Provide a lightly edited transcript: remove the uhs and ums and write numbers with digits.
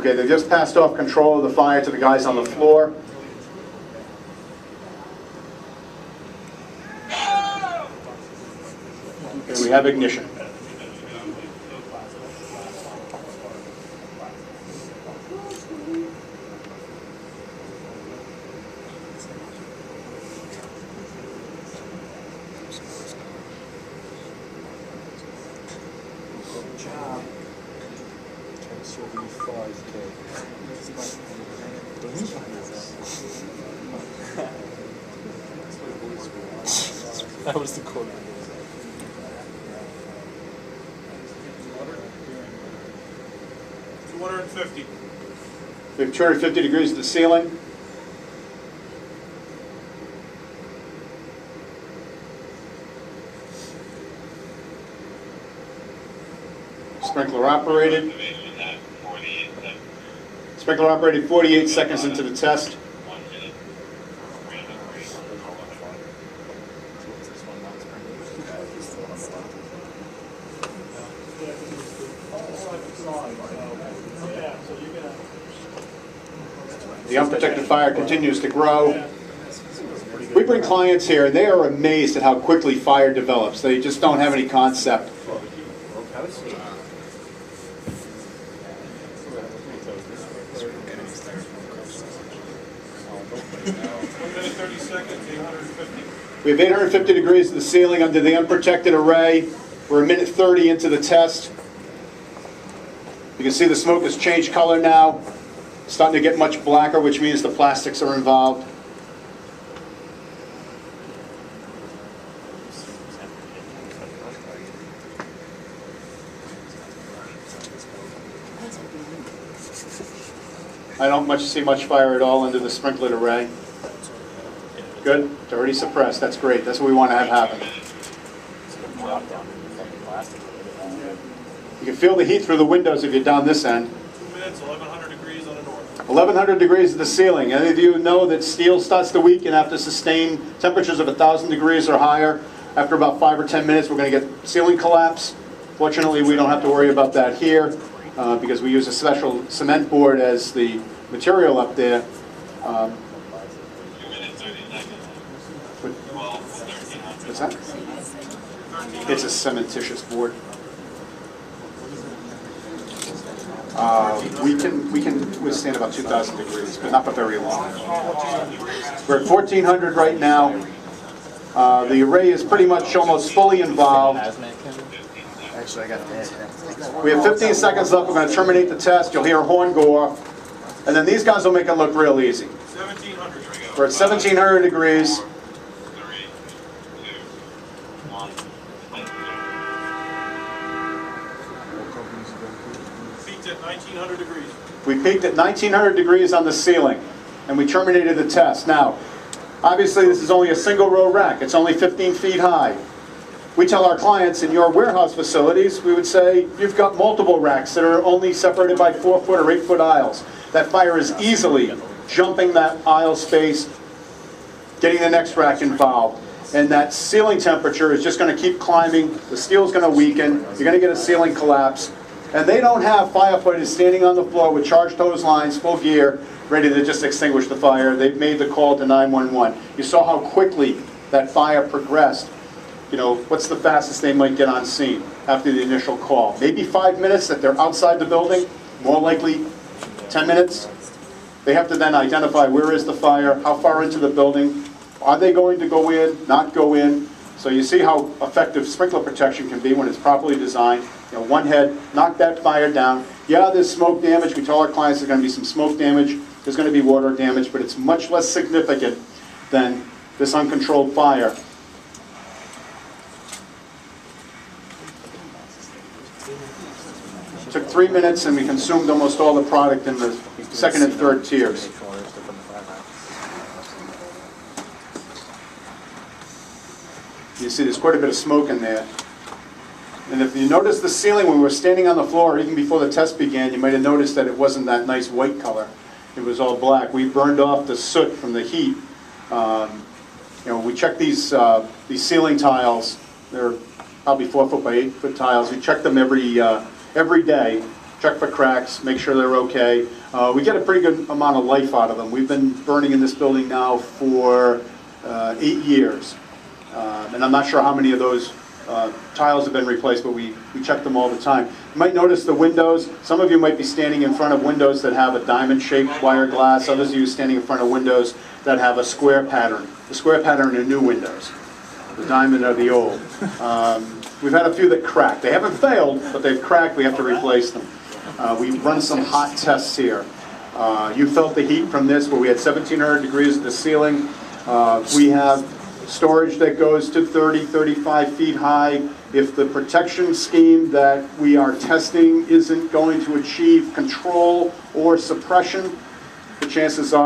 Okay, they just passed off control of the fire to the guys on the floor. Okay, we have ignition. That was the quote. 250. We have 250 degrees to the ceiling. Sprinkler operated. Sprinkler operated 48 seconds into the test. The unprotected fire continues to grow. We bring clients here, and they are amazed at how quickly fire develops. They just don't have any concept. We have 850 degrees to the ceiling under the unprotected array. We're a minute 30 into the test. You can see the smoke has changed color now. It's starting to get much blacker, which means the plastics are involved. I don't see much fire at all under the sprinklered array. Good. It's already suppressed. That's great. That's what we want to have happen. You can feel the heat through the windows if you're down this end. 2 minutes, 1100 degrees on the north. 1100 degrees at the ceiling. Any of you know that steel starts to weaken after sustained temperatures of 1000 degrees or higher? After about 5 or 10 minutes, we're going to get ceiling collapse. Fortunately, we don't have to worry about that here because we use a special cement board as the material up there. What's that? It's a cementitious board. We can withstand about 2,000 degrees, but not for very long. We're at 1,400 right now. The array is pretty much almost fully involved. Actually, I got that. We have 15 seconds left. We're going to terminate the test. You'll hear a horn go off. And then these guys will make it look real easy. 1700. We're at 1,700 degrees. 3, 2, 1. Peaked at 1900 degrees. We peaked at 1900 degrees on the ceiling, and we terminated the test. Now, obviously this is only a single row rack. It's only 15 feet high. We tell our clients in your warehouse facilities, we would say, you've got multiple racks that are only separated by 4-foot or 8-foot aisles. That fire is easily jumping that aisle space, getting the next rack involved. And that ceiling temperature is just going to keep climbing. The steel is going to weaken. You're going to get a ceiling collapse. And they don't have firefighters standing on the floor with charged hose lines, full gear, ready to just extinguish the fire. They've made the call to 911. You saw how quickly that fire progressed. You know, what's the fastest they might get on scene after the initial call? Maybe 5 minutes that they're outside the building, more likely 10 minutes. They have to then identify where is the fire, how far into the building, are they going to go in, not go in. So you see how effective sprinkler protection can be when it's properly designed. You know, one head, knock that fire down. Yeah, there's smoke damage. We tell our clients there's going to be some smoke damage. There's going to be water damage, but it's much less significant than this uncontrolled fire. It took 3 minutes, and we consumed almost all the product in the second and third tiers. You see there's quite a bit of smoke in there. And if you notice the ceiling when we were standing on the floor, even before the test began, you might have noticed that it wasn't that nice white color. It was all black. We burned off the soot from the heat. You know, we check these ceiling tiles. They're probably 4-foot by 8-foot tiles. We check them every day check for cracks, make sure they're okay. We get a pretty good amount of life out of them. We've been burning in this building now for 8 years. And I'm not sure how many of those tiles have been replaced, but we check them all the time. You might notice the windows. Some of you might be standing in front of windows that have a diamond-shaped wire glass. Others of you standing in front of windows that have a square pattern. The square pattern are new windows. The diamond are the old. We've had a few that cracked. They haven't failed, but they've cracked. We have to replace them. We run some hot tests here. You felt the heat from this, where we had 1,700 degrees at the ceiling. We have storage that goes to 30, 35 feet high. If the protection scheme that we are testing isn't going to achieve control or suppression, the chances are